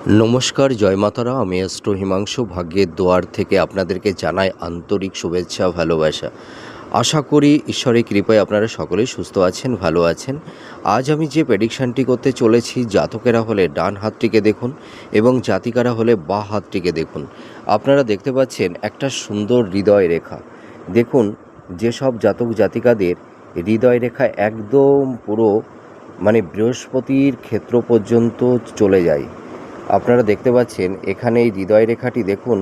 নমস্কার, জয় মাতারা। আমি অ্যাস্ট্রো হিমাংশু ভাগ্যের দোয়ার থেকে আপনাদেরকে জানাই আন্তরিক শুভেচ্ছা, ভালোবাসা। আশা করি ঈশ্বরের কৃপায় আপনারা সকলেই সুস্থ আছেন, ভালো আছেন। আজ আমি যে প্রেডিকশানটি করতে চলেছি, জাতকেরা হলে ডান হাতটিকে দেখুন এবং জাতিকারা হলে বাঁ হাতটিকে দেখুন। আপনারা দেখতে পাচ্ছেন একটা সুন্দর হৃদয় রেখা। দেখুন, যেসব জাতক জাতিকাদের হৃদয় রেখা একদম পুরো বৃহস্পতির ক্ষেত্র পর্যন্ত চলে যায়, আপনারা দেখতে পাচ্ছেন এখানে এই হৃদয় রেখাটি দেখুন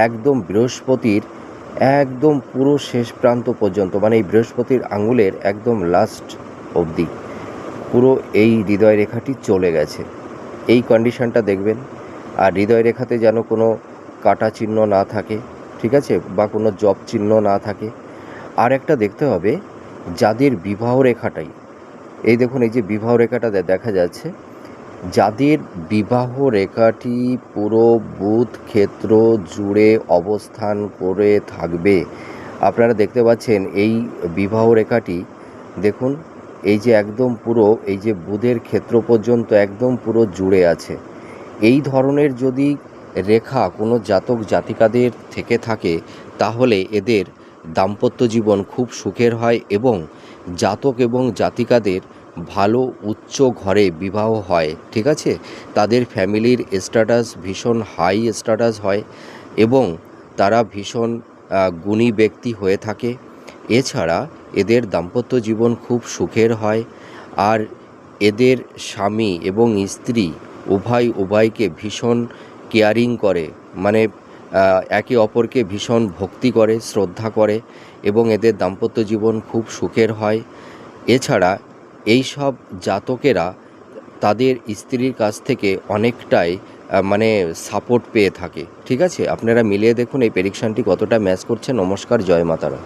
একদম বৃহস্পতির একদম পুরো শেষ প্রান্ত পর্যন্ত, এই বৃহস্পতির আঙুলের একদম লাস্ট অবধি পুরো এই হৃদয় রেখাটি চলে গেছে। এই কন্ডিশনটা দেখবেন। আর হৃদয় রেখাতে যেন কোনো কাটা চিহ্ন না থাকে, ঠিক আছে, বা কোনো জব চিহ্ন না থাকে। আর একটা দেখতে হবে, যাদের বিবাহ রেখাটাই, এই দেখুন এই যে বিবাহ রেখাটা দেখা যাচ্ছে, যাদের বিবাহ রেখাটি পুরো বুধ ক্ষেত্র জুড়ে অবস্থান করে থাকবে, আপনারা দেখতে পাচ্ছেন এই বিবাহ রেখাটি দেখুন এই যে একদম পুরো এই যে বুধের ক্ষেত্র পর্যন্ত একদম পুরো জুড়ে আছে। এই ধরনের যদি রেখা কোনো জাতক জাতিকাদের থেকে থাকে, তাহলে এদের দাম্পত্য জীবন খুব সুখের হয় এবং জাতক এবং জাতিকাদের ভালো উচ্চ ঘরে বিবাহ হয়, ঠিক আছে। তাদের ফ্যামিলির স্ট্যাটাস ভীষণ হাই স্ট্যাটাস হয় এবং তারা ভীষণ গুণী ব্যক্তি হয়ে থাকে। এছাড়া এদের দাম্পত্য জীবন খুব সুখের হয়। আর এদের স্বামী এবং স্ত্রী উভয়কে ভীষণ কেয়ারিং করে, একে অপরকে ভীষণ ভক্তি করে, শ্রদ্ধা করে এবং এদের দাম্পত্য জীবন খুব সুখের হয়। এছাড়া এই সব জাতকেরা তাদের স্ত্রীর কাছ থেকে অনেকটাই সাপোর্ট পেয়ে থাকে, ঠিক আছে। আপনারা মিলিয়ে দেখুন এই প্রেডিকশানটি কতটা ম্যাচ করছে। নমস্কার, জয় মাতারা।